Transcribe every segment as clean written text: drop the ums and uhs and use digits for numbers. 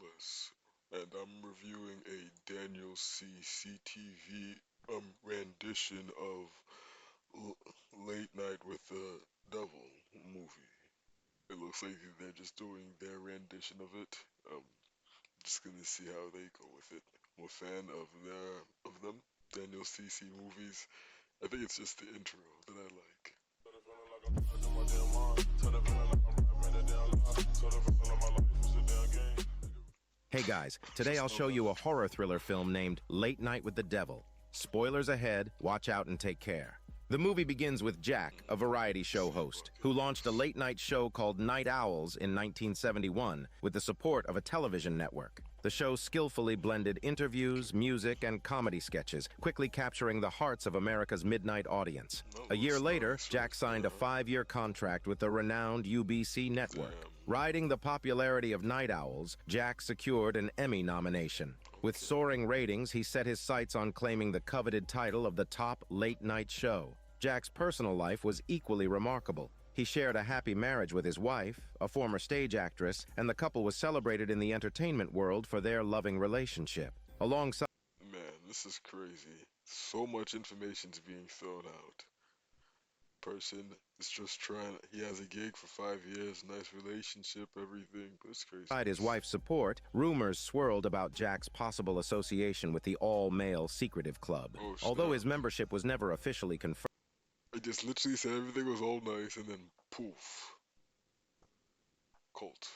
Ruthless, and I'm reviewing a Daniel C. CTV rendition of L- Late Night with the Devil movie. It looks like they're just doing their rendition of it. Just gonna see how they go with it. I'm a fan of them Daniel CC movies. I think it's just the intro that I like. Hey guys, today Just I'll love show you a that. horror thriller film named Late Night with the Devil. Spoilers ahead, watch out and take care. The movie begins with Jack, a variety show host, who launched a late-night show called Night Owls in 1971 with the support of a television network. The show skillfully blended interviews, music, and comedy sketches, quickly capturing the hearts of America's midnight audience. A year later, Jack signed a 5-year contract with the renowned UBC network. Damn. Riding the popularity of Night Owls, Jack secured an Emmy nomination. With soaring ratings, he set his sights on claiming the coveted title of the top late-night show. Jack's personal life was equally remarkable. He shared a happy marriage with his wife, a former stage actress, and the couple was celebrated in the entertainment world for their loving relationship. Alongside Man, this is crazy. So much information's being thrown out. Person is just trying. He has a gig for 5 years, nice relationship, everything. But it's his craziness. wife's support, rumors swirled about Jack's possible association with the all-male secretive club. Oh Although his snap! membership was never officially confirmed, I just literally said everything was all nice, and then poof, cult.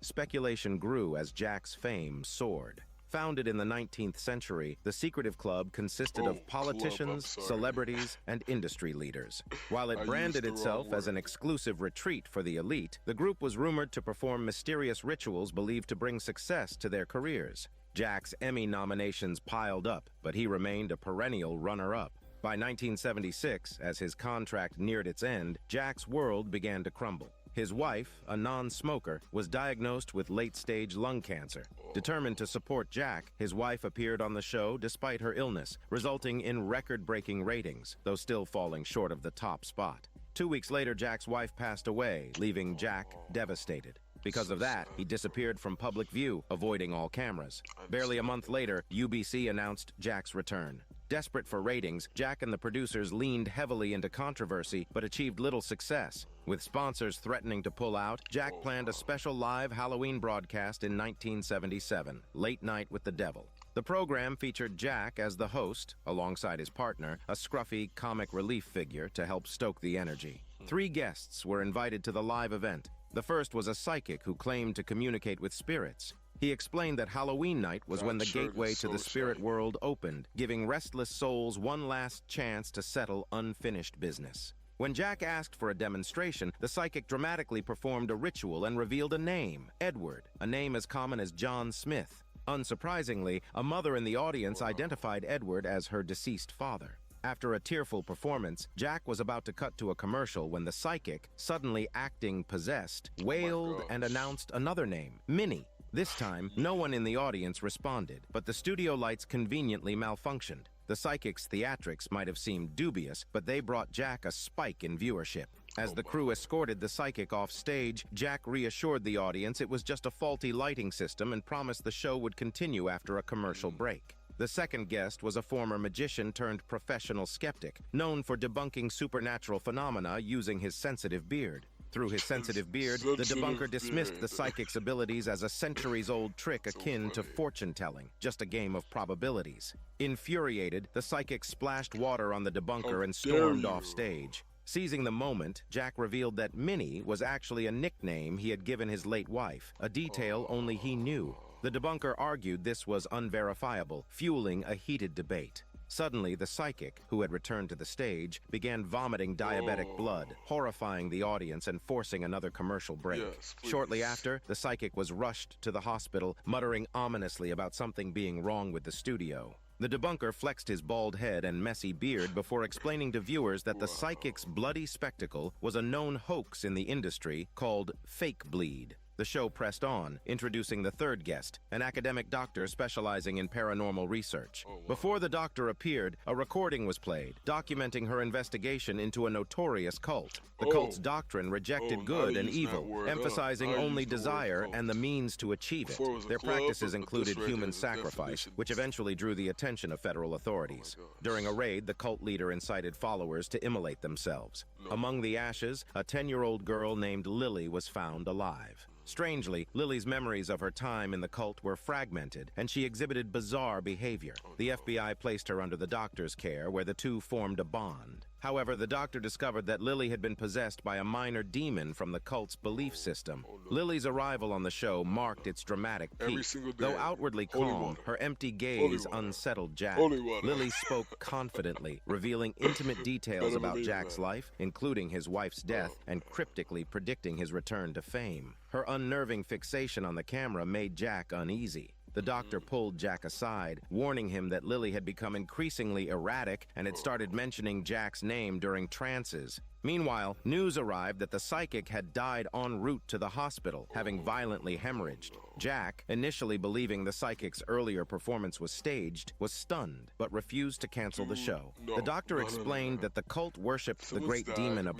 speculation grew as Jack's fame soared. Founded in the 19th century, the secretive club consisted Oh, of club. I'm politicians, sorry. celebrities, and industry leaders. While I it branded used the itself wrong as an word. exclusive retreat for the elite, the group was rumored to perform mysterious rituals believed to bring success to their careers. Jack's Emmy nominations piled up, but he remained a perennial runner-up. By 1976, as his contract neared its end, Jack's world began to crumble. His wife, a non-smoker, was diagnosed with late-stage lung cancer. Determined to support Jack, his wife appeared on the show despite her illness, resulting in record-breaking ratings, though still falling short of the top spot. 2 weeks later, Jack's wife passed away, leaving Jack devastated. Because of that, he disappeared from public view, avoiding all cameras. Barely a month later, UBC announced Jack's return. Desperate for ratings, Jack and the producers leaned heavily into controversy, but achieved little success. With sponsors threatening to pull out, Jack planned a special live Halloween broadcast in 1977, Late Night with the Devil. The program featured Jack as the host, alongside his partner, a scruffy comic relief figure to help stoke the energy. 3 guests were invited to the live event. The first was a psychic who claimed to communicate with spirits. He explained that Halloween night was when the That shirt gateway is to the so spirit shiny. world opened, giving restless souls one last chance to settle unfinished business. When Jack asked for a demonstration, the psychic dramatically performed a ritual and revealed a name, Edward, a name as common as John Smith. Unsurprisingly, a mother in the audience identified Edward as her deceased father. After a tearful performance, Jack was about to cut to a commercial when the psychic, suddenly acting possessed, wailed and gosh. announced another name, Minnie. This time, no one in the audience responded, but the studio lights conveniently malfunctioned. The psychic's theatrics might have seemed dubious, but they brought Jack a spike in viewership. As the crew escorted the psychic off stage, Jack reassured the audience it was just a faulty lighting system and promised the show would continue after a commercial break. The second guest was a former magician turned professional skeptic, known for debunking supernatural phenomena using his sensitive beard. Through his sensitive beard, the debunker dismissed the psychic's abilities as a centuries-old trick akin to fortune-telling, just a game of probabilities. Infuriated, the psychic splashed water on the debunker and stormed off stage. Seizing the moment, Jack revealed that Minnie was actually a nickname he had given his late wife, a detail only he knew. The debunker argued this was unverifiable, fueling a heated debate. Suddenly, the psychic, who had returned to the stage, began vomiting diabetic blood, horrifying the audience and forcing another commercial break. Yes, please. Shortly after, the psychic was rushed to the hospital, muttering ominously about something being wrong with the studio. The debunker flexed his bald head and messy beard before explaining to viewers that the psychic's bloody spectacle was a known hoax in the industry called fake bleed. The show pressed on, introducing the third guest, an academic doctor specializing in paranormal research. Oh, wow. Before the doctor appeared, a recording was played, documenting her investigation into a notorious cult. The cult's doctrine rejected now good you're and using that evil, word, emphasizing now you only use the word desire cult. and the means to achieve it. Before it was a Their club, practices but included this right human here is sacrifice, definition. which eventually drew the attention of federal authorities. Oh my gosh. During a raid, the cult leader incited followers to immolate themselves. No. Among the ashes, a 10-year-old girl named Lily was found alive. Strangely, Lily's memories of her time in the cult were fragmented, and she exhibited bizarre behavior. The FBI placed her under the doctor's care, where the two formed a bond. However, the doctor discovered that Lily had been possessed by a minor demon from the cult's belief system. Lily's arrival on the show marked its dramatic Every peak. single day. Though outwardly Holy calm, water. her empty Holy gaze water. unsettled Jack. Holy water. Lily spoke confidently, revealing intimate details Better about believe Jack's that. life, including his wife's death, and cryptically predicting his return to fame. Her unnerving fixation on the camera made Jack uneasy. The doctor pulled Jack aside, warning him that Lily had become increasingly erratic and had started mentioning Jack's name during trances. Meanwhile, news arrived that the psychic had died en route to the hospital, having violently hemorrhaged. Jack, initially believing the psychic's earlier performance was staged, was stunned, but refused to cancel the show. no, The doctor no, explained that the cult worshipped the Someone's great died, demon we canceled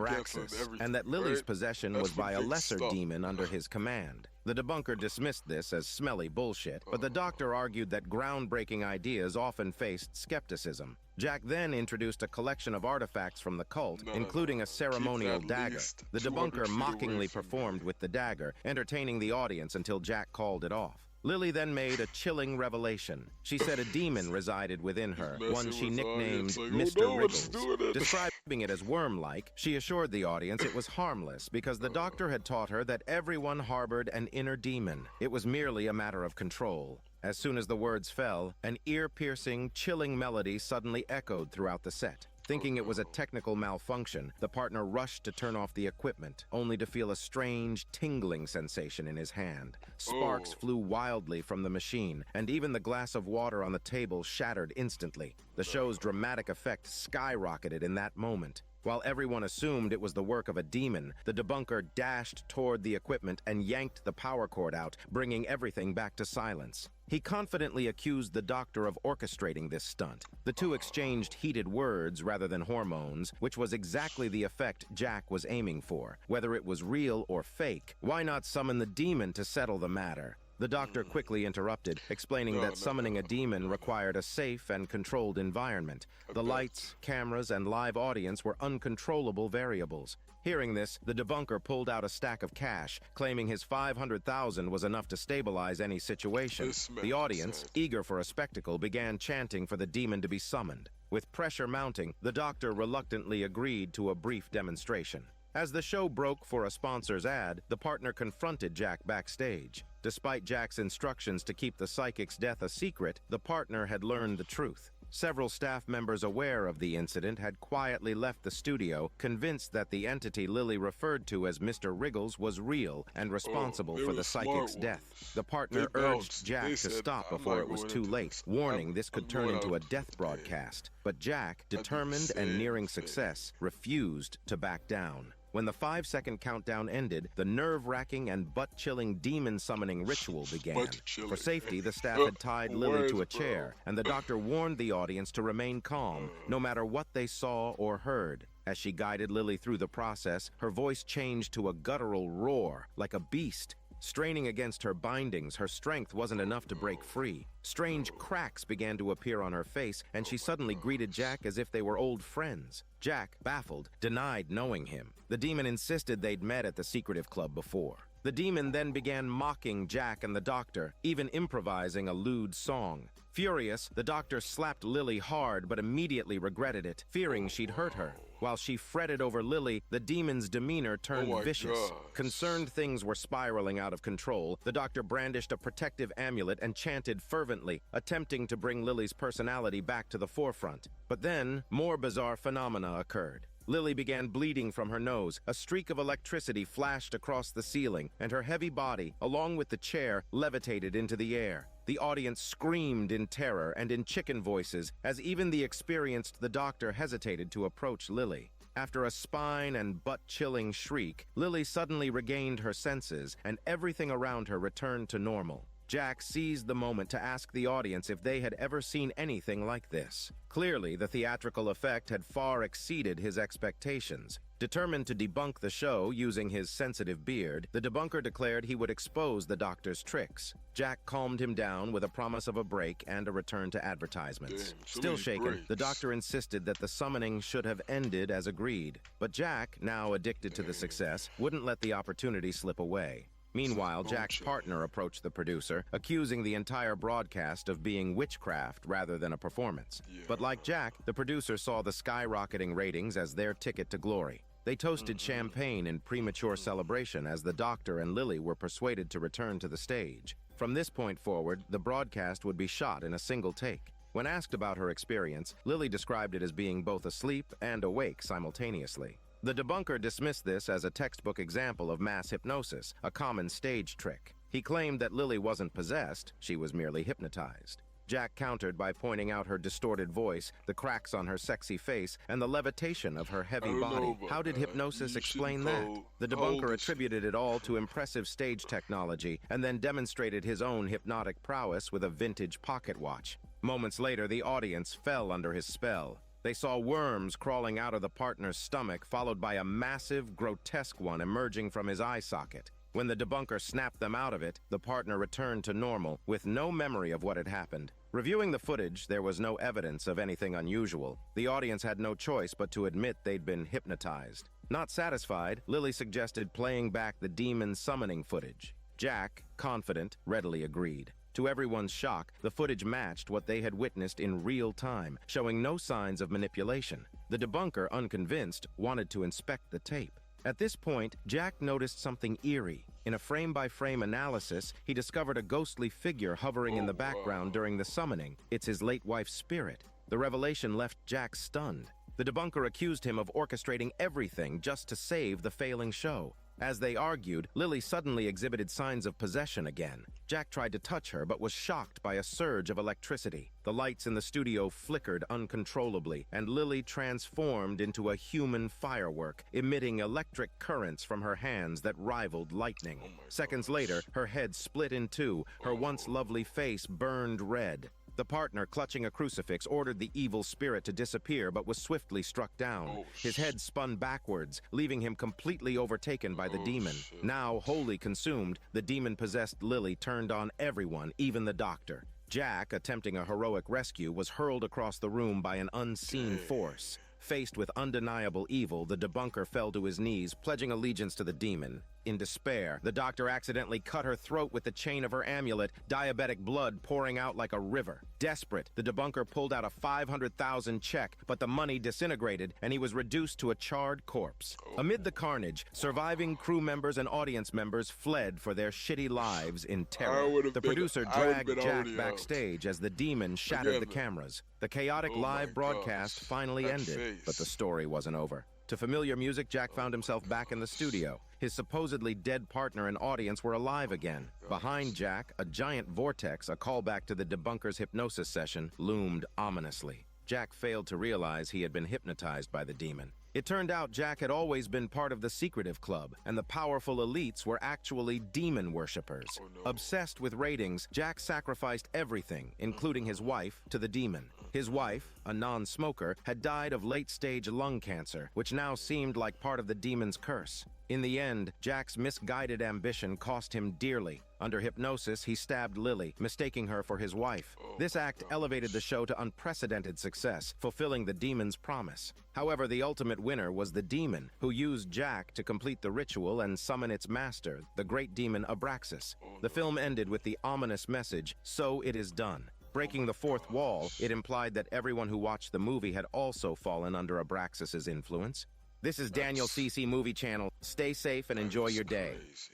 Abraxas, everything, and that Lily's right? possession That's was by a big lesser stuff. demon under his command. The debunker dismissed this as smelly bullshit, but the doctor argued that groundbreaking ideas often faced skepticism. Jack then introduced a collection of artifacts from the cult, No, including a ceremonial keep that dagger. least The 200 debunker feet mockingly away from performed me. with the dagger, entertaining the audience until Jack called it off. Lily then made a chilling revelation. She said a demon resided within her, Messing one she with the nicknamed audience, like, Mr. oh no, what's Wriggles. doing it? Describing it as worm-like, she assured the audience it was harmless because the doctor had taught her that everyone harbored an inner demon. It was merely a matter of control. As soon as the words fell, an ear-piercing, chilling melody suddenly echoed throughout the set. Thinking it was a technical malfunction, the partner rushed to turn off the equipment, only to feel a strange, tingling sensation in his hand. Sparks flew wildly from the machine, and even the glass of water on the table shattered instantly. The show's dramatic effect skyrocketed in that moment. While everyone assumed it was the work of a demon, the debunker dashed toward the equipment and yanked the power cord out, bringing everything back to silence. He confidently accused the doctor of orchestrating this stunt. The two exchanged heated words rather than hormones, which was exactly the effect Jack was aiming for. Whether it was real or fake, why not summon the demon to settle the matter? The doctor quickly interrupted, explaining that summoning a demon required a safe and controlled environment. The lights, cameras, and live audience were uncontrollable variables. Hearing this, the debunker pulled out a stack of cash, claiming his $500,000 was enough to stabilize any situation. This man The audience, said- eager for a spectacle, began chanting for the demon to be summoned. With pressure mounting, the doctor reluctantly agreed to a brief demonstration. As the show broke for a sponsor's ad, the partner confronted Jack backstage. Despite Jack's instructions to keep the psychic's death a secret, the partner had learned the truth. Several staff members aware of the incident had quietly left the studio, convinced that the entity Lily referred to as Mr. Wriggles was real and responsible they for were the the psychic's smart death. ones. The partner They urged bounced. Jack They to said, stop "I'm before not it was going too into late, this. warning I'm- this could I'm turn going into a out death today." broadcast. But Jack, the determined and same nearing thing. success, refused to back down. When the 5-second countdown ended, the nerve-wracking and butt-chilling demon-summoning ritual began. Butt-chilling. For safety, the staff had tied Lily to a Words, bro. chair, and the doctor warned the audience to remain calm, no matter what they saw or heard. As she guided Lily through the process, her voice changed to a guttural roar, like a beast. Straining against her bindings, her strength wasn't enough to break free. Strange cracks began to appear on her face, and she suddenly greeted Jack as if they were old friends. Jack, baffled, denied knowing him. The demon insisted they'd met at the secretive club before. The demon then began mocking Jack and the doctor, even improvising a lewd song. Furious, the doctor slapped Lily hard but immediately regretted it, fearing she'd hurt her. While she fretted over Lily, the demon's demeanor turned my vicious. gosh. Concerned things were spiraling out of control, the doctor brandished a protective amulet and chanted fervently, attempting to bring Lily's personality back to the forefront. But then, more bizarre phenomena occurred. Lily began bleeding from her nose, a streak of electricity flashed across the ceiling, and her heavy body, along with the chair, levitated into the air. The audience screamed in terror and in chicken voices, as even the experienced doctor hesitated to approach Lily. After a spine and butt-chilling shriek, Lily suddenly regained her senses, and everything around her returned to normal. Jack seized the moment to ask the audience if they had ever seen anything like this. Clearly, the theatrical effect had far exceeded his expectations. Determined to debunk the show using his sensitive beard, the debunker declared he would expose the doctor's tricks. Jack calmed him down with a promise of a break and a return to advertisements. Damn, so Still many shaken, the breaks. doctor insisted that the summoning should have ended as agreed. But Jack, now addicted to the success, wouldn't let the opportunity slip away. Meanwhile, Jack's partner approached the producer, accusing the entire broadcast of being witchcraft rather than a performance. Yeah. But like Jack, the producer saw the skyrocketing ratings as their ticket to glory. They toasted champagne in premature celebration as the doctor and Lily were persuaded to return to the stage. From this point forward, the broadcast would be shot in a single take. When asked about her experience, Lily described it as being both asleep and awake simultaneously. The debunker dismissed this as a textbook example of mass hypnosis, a common stage trick. He claimed that Lily wasn't possessed, she was merely hypnotized. Jack countered by pointing out her distorted voice, the cracks on her sexy face, and the levitation of her heavy I don't know body. about How did that. hypnosis You explain shouldn't that? call- The how old debunker is she? attributed it all to impressive stage technology and then demonstrated his own hypnotic prowess with a vintage pocket watch. Moments later, the audience fell under his spell. They saw worms crawling out of the partner's stomach, followed by a massive, grotesque one emerging from his eye socket. When the debunker snapped them out of it, the partner returned to normal, with no memory of what had happened. Reviewing the footage, there was no evidence of anything unusual. The audience had no choice but to admit they'd been hypnotized. Not satisfied, Lily suggested playing back the demon summoning footage. Jack, confident, readily agreed. To everyone's shock, the footage matched what they had witnessed in real time, showing no signs of manipulation. The debunker, unconvinced, wanted to inspect the tape. At this point, Jack noticed something eerie. In a frame-by-frame analysis, he discovered a ghostly figure hovering in the background during the summoning. It's his late wife's spirit. The revelation left Jack stunned. The debunker accused him of orchestrating everything just to save the failing show. As they argued, Lily suddenly exhibited signs of possession again. Jack tried to touch her, but was shocked by a surge of electricity. The lights in the studio flickered uncontrollably, and Lily transformed into a human firework, emitting electric currents from her hands that rivaled lightning. Seconds later, her head split in two, her once lovely face burned red. The partner, clutching a crucifix, ordered the evil spirit to disappear but was swiftly struck down. His head spun backwards, leaving him completely overtaken by the demon. Now, wholly consumed, the demon-possessed Lily turned on everyone, even the doctor. Jack, attempting a heroic rescue, was hurled across the room by an unseen force. Faced with undeniable evil, the debunker fell to his knees, pledging allegiance to the demon. In despair, the doctor accidentally cut her throat with the chain of her amulet, diabetic blood pouring out like a river. Desperate, the debunker pulled out a $500,000 check, but the money disintegrated and he was reduced to a charred corpse. Amid the carnage, surviving crew members and audience members fled for their shitty lives in terror. The producer dragged Jack backstage as the demon shattered the cameras. The chaotic live broadcast finally ended, but the story wasn't over. To familiar music, Jack found himself back in the studio. His supposedly dead partner and audience were alive again. Behind Jack, a giant vortex, a callback to the debunker's hypnosis session, loomed ominously. Jack failed to realize he had been hypnotized by the demon. It turned out Jack had always been part of the secretive club, and the powerful elites were actually demon worshippers. Obsessed with ratings, Jack sacrificed everything, including his wife, to the demon. His wife, a non-smoker, had died of late-stage lung cancer, which now seemed like part of the demon's curse. In the end, Jack's misguided ambition cost him dearly. Under hypnosis, he stabbed Lily, mistaking her for his wife. This act elevated the show to unprecedented success, fulfilling the demon's promise. However, the ultimate winner was the demon, who used Jack to complete the ritual and summon its master, the great demon Abraxas. The film ended with the ominous message, "So it is done." Breaking the fourth wall, it implied that everyone who watched the movie had also fallen under Abraxas's influence. This is Daniel CC Movie Channel. Stay safe and enjoy your day. Crazy.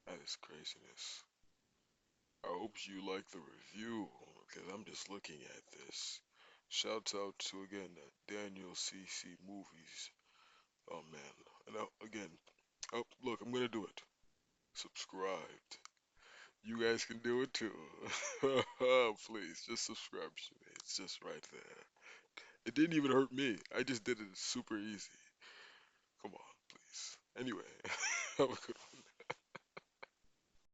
That is craziness. I hope you like the review, because I'm just looking at this. Shout out to, again, Daniel CC Movies. Oh, man. And again, oh, look, I'm going to do it. Subscribed. You guys can do it too. Please, just subscribe to me. It's just right there. It didn't even hurt me. I just did it super easy. Come on, please. Anyway, have a good one.